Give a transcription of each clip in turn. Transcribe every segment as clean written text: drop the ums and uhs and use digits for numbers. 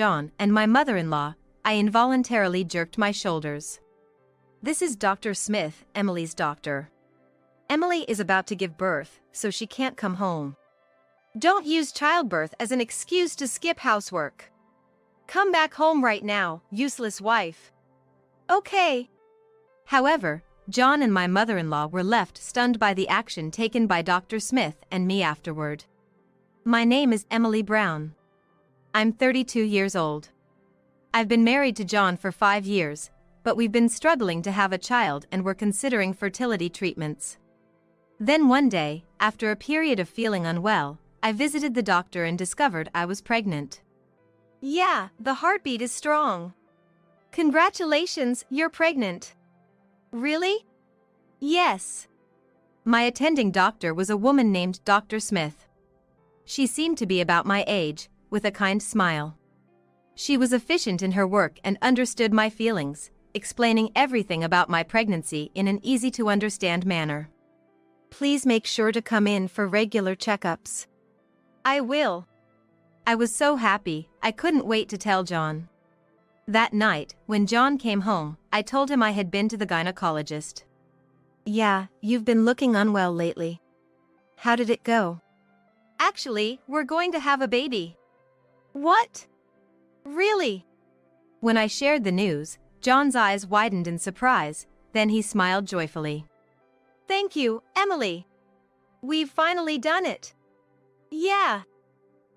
John and my mother-in-law, I involuntarily jerked my shoulders. This is Dr. Smith, Emily's doctor. Emily is about to give birth, so she can't come home. Don't use childbirth as an excuse to skip housework. Come back home right now, useless wife. Okay. However, John and my mother-in-law were left stunned by the action taken by Dr. Smith and me afterward. My name is Emily Brown. I'm 32 years old. I've been married to John for 5 years, but we've been struggling to have a child and we're considering fertility treatments. Then one day, after a period of feeling unwell, I visited the doctor and discovered I was pregnant. Yeah, the heartbeat is strong. Congratulations, you're pregnant. Really? Yes. My attending doctor was a woman named Dr. Smith. She seemed to be about my age, with a kind smile. She was efficient in her work and understood my feelings, explaining everything about my pregnancy in an easy-to-understand manner. Please make sure to come in for regular checkups. I will. I was so happy, I couldn't wait to tell John. That night, when John came home, I told him I had been to the gynecologist. Yeah, you've been looking unwell lately. How did it go? Actually, we're going to have a baby. What? Really? When I shared the news, John's eyes widened in surprise, then he smiled joyfully. Thank you, Emily. We've finally done it. Yeah.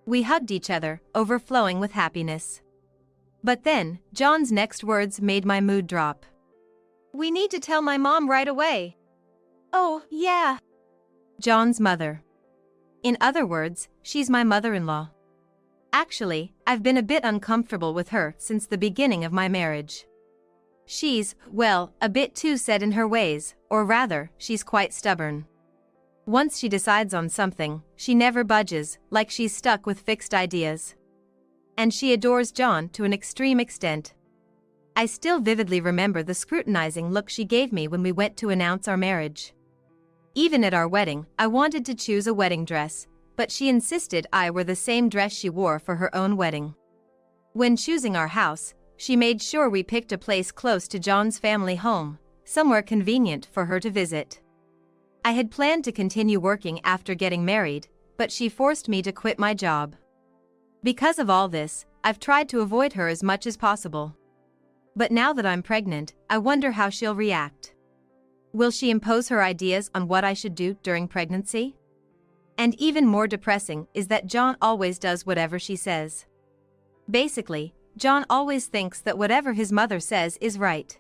We hugged each other, overflowing with happiness. But then, John's next words made my mood drop. We need to tell my mom right away. Oh, yeah. John's mother. In other words, she's my mother-in-law. Actually, I've been a bit uncomfortable with her since the beginning of my marriage. She's, well, a bit too set in her ways, or rather, she's quite stubborn. Once she decides on something, she never budges, like she's stuck with fixed ideas. And she adores John to an extreme extent. I still vividly remember the scrutinizing look she gave me when we went to announce our marriage. Even at our wedding, I wanted to choose a wedding dress, but she insisted I wear the same dress she wore for her own wedding. When choosing our house, she made sure we picked a place close to John's family home, somewhere convenient for her to visit. I had planned to continue working after getting married, but she forced me to quit my job. Because of all this, I've tried to avoid her as much as possible. But now that I'm pregnant, I wonder how she'll react. Will she impose her ideas on what I should do during pregnancy? And even more depressing is that John always does whatever she says. Basically, John always thinks that whatever his mother says is right.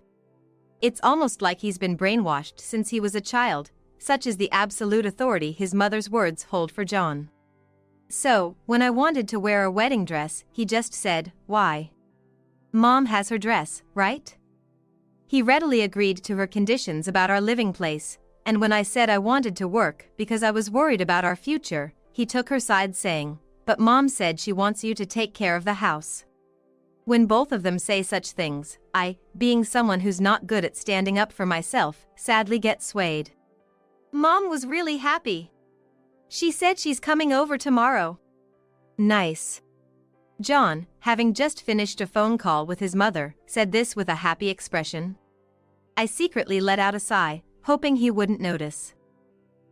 It's almost like he's been brainwashed since he was a child, such is the absolute authority his mother's words hold for John. So, when I wanted to wear a wedding dress, he just said, "Why? Mom has her dress, right?" He readily agreed to her conditions about our living place, and when I said I wanted to work because I was worried about our future, he took her side saying, "But Mom said she wants you to take care of the house." When both of them say such things, I, being someone who's not good at standing up for myself, sadly get swayed. Mom was really happy. She said she's coming over tomorrow. Nice. John, having just finished a phone call with his mother, said this with a happy expression. I secretly let out a sigh, hoping he wouldn't notice.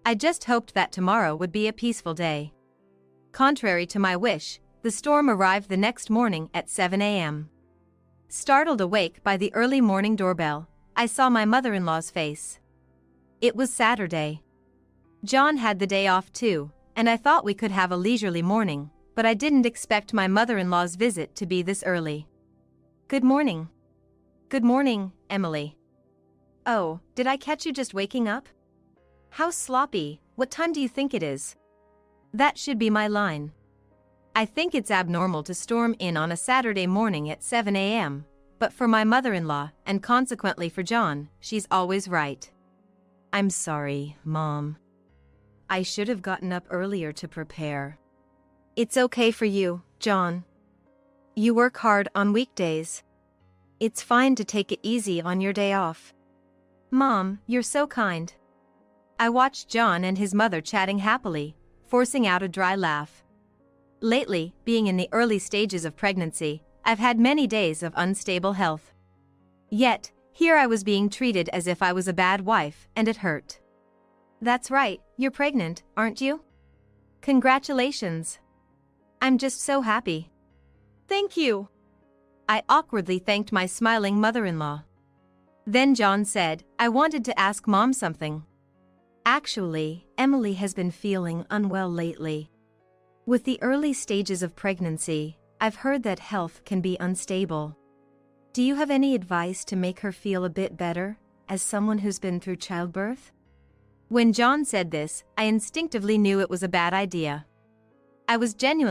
I just hoped that tomorrow would be a peaceful day. Contrary to my wish, the storm arrived the next morning at 7 a.m. Startled awake by the early morning doorbell, I saw my mother-in-law's face. It was Saturday. John had the day off too, and I thought we could have a leisurely morning, but I didn't expect my mother-in-law's visit to be this early. Good morning. Good morning, Emily. Oh, did I catch you just waking up? How sloppy, what time do you think it is? That should be my line. I think it's abnormal to storm in on a Saturday morning at 7 a.m., but for my mother-in-law, and consequently for John, she's always right. I'm sorry, Mom. I should have gotten up earlier to prepare. It's okay for you, John. You work hard on weekdays. It's fine to take it easy on your day off. Mom, you're so kind. I watched John and his mother chatting happily, forcing out a dry laugh. Lately, being in the early stages of pregnancy, I've had many days of unstable health. Yet, here I was being treated as if I was a bad wife, and it hurt. That's right, you're pregnant, aren't you? Congratulations. I'm just so happy. Thank you. I awkwardly thanked my smiling mother-in-law. Then John said, I wanted to ask Mom something. Actually, Emily has been feeling unwell lately. With the early stages of pregnancy, I've heard that health can be unstable. Do you have any advice to make her feel a bit better, as someone who's been through childbirth? When John said this, I instinctively knew it was a bad idea. I was genuinely